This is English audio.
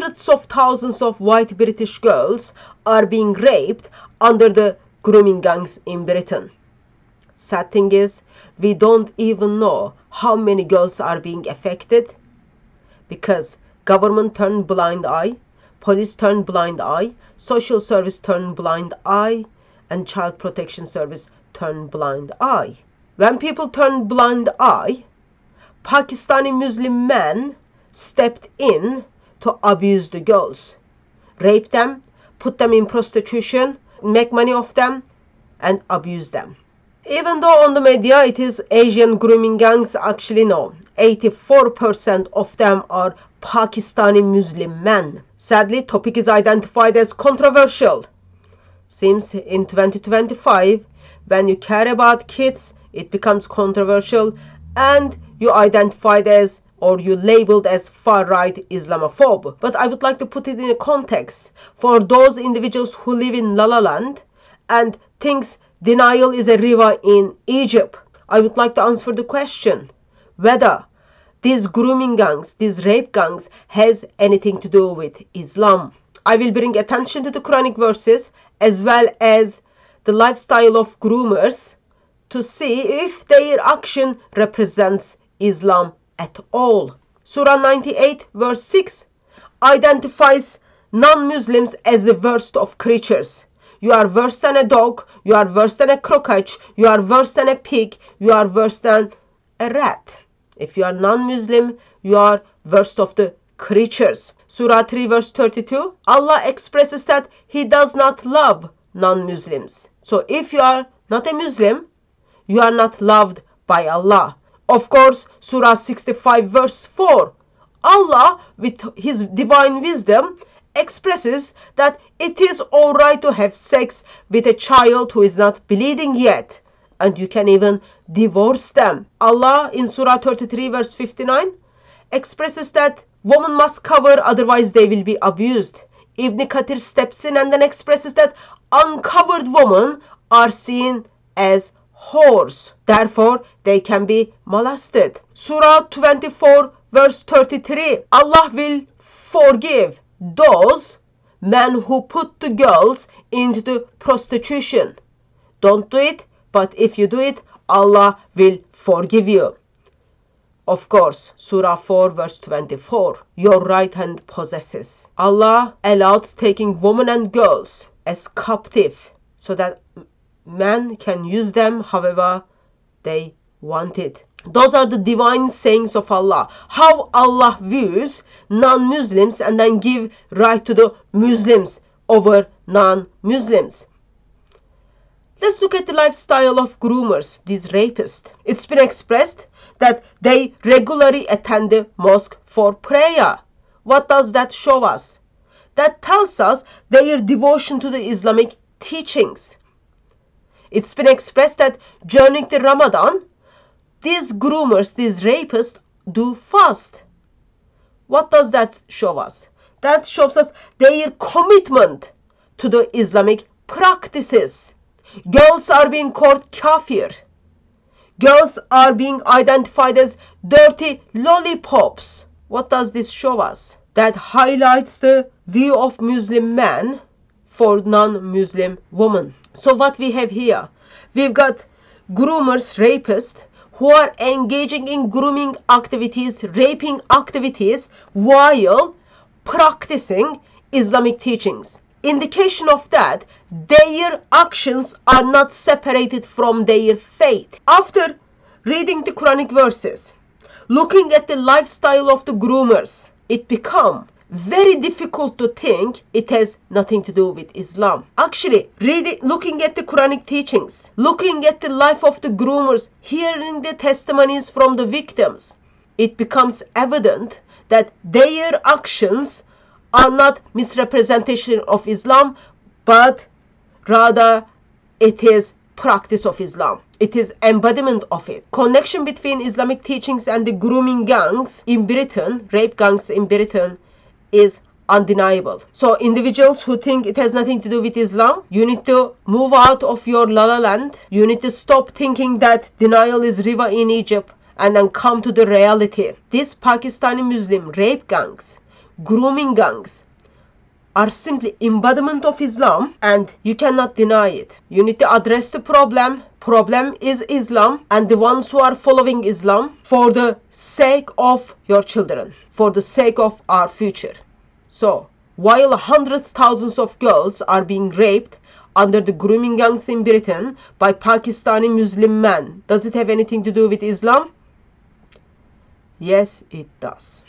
hundreds of thousands of white British girls are being raped under the grooming gangs in Britain. Sad thing is, we don't even know how many girls are being affected because government turned blind eye, police turned blind eye, social service turned blind eye, and child protection service turned blind eye. When people turned blind eye, Pakistani Muslim men stepped in to abuse the girls, rape them, put them in prostitution, make money off them, and abuse them. Even though on the media it is Asian grooming gangs, actually no, 84% of them are Pakistani Muslim men. Sadly, topic is identified as controversial. Seems in 2025, when you care about kids, it becomes controversial and you identified as or you labeled as far-right Islamophobe. But I would like to put it in a context for those individuals who live in La La Land and thinks denial is a river in Egypt. I would like to answer the question whether these grooming gangs, these rape gangs has anything to do with Islam. I will bring attention to the Quranic verses as well as the lifestyle of groomers to see if their action represents Islam at all. Surah 98 verse 6 identifies non-Muslims as the worst of creatures. You are worse than a dog, you are worse than a cockroach, you are worse than a pig, you are worse than a rat. If you are non-Muslim, you are worst of the creatures. Surah 3 verse 32, Allah expresses that He does not love non-Muslims. So if you are not a Muslim, you are not loved by Allah. Of course, Surah 65 verse 4, Allah with His divine wisdom expresses that it is alright to have sex with a child who is not bleeding yet, and you can even divorce them. Allah in Surah 33 verse 59 expresses that women must cover, otherwise they will be abused. Ibn Kathir steps in and then expresses that uncovered women are seen as whores, therefore they can be molested. Surah 24 verse 33, Allah will forgive those men who put the girls into the prostitution. Don't do it, but if you do it, Allah will forgive you. Of course, Surah 4 verse 24, your right hand possesses. Allah allowed taking women and girls as captive so that men can use them however they wanted. Those are the divine sayings of Allah. How Allah views non-Muslims and then give right to the Muslims over non-Muslims. Let's look at the lifestyle of groomers, these rapists. It's been expressed that they regularly attend the mosque for prayer. What does that show us? That tells us their devotion to the Islamic teachings. It's been expressed that during the Ramadan, these groomers, these rapists, do fast. What does that show us? That shows us their commitment to the Islamic practices. Girls are being called kafir. Girls are being identified as dirty lollipops. What does this show us? That highlights the view of Muslim men for non-Muslim women. So what we have here? We've got groomers, rapists, who are engaging in grooming activities, raping activities, while practicing Islamic teachings. Indication of that, their actions are not separated from their faith. After reading the Quranic verses, looking at the lifestyle of the groomers, it becomes very difficult to think it has nothing to do with Islam. Actually, looking at the Quranic teachings, looking at the life of the groomers, hearing the testimonies from the victims, it becomes evident that their actions are not misrepresentation of Islam, but rather it is practice of Islam. It is embodiment of it. Connection between Islamic teachings and the grooming gangs in Britain, rape gangs in Britain, is undeniable. So individuals who think it has nothing to do with Islam, you need to move out of your La La Land. You need to stop thinking that denial is river in Egypt and then come to the reality. These Pakistani Muslim rape gangs grooming gangs are simply embodiment of Islam, and you cannot deny it. You need to address the problem. Problem is Islam and the ones who are following Islam for the sake of your children, for the sake of our future. So, while hundreds, thousands of girls are being raped under the grooming gangs in Britain by Pakistani Muslim men, does it have anything to do with Islam? Yes, it does.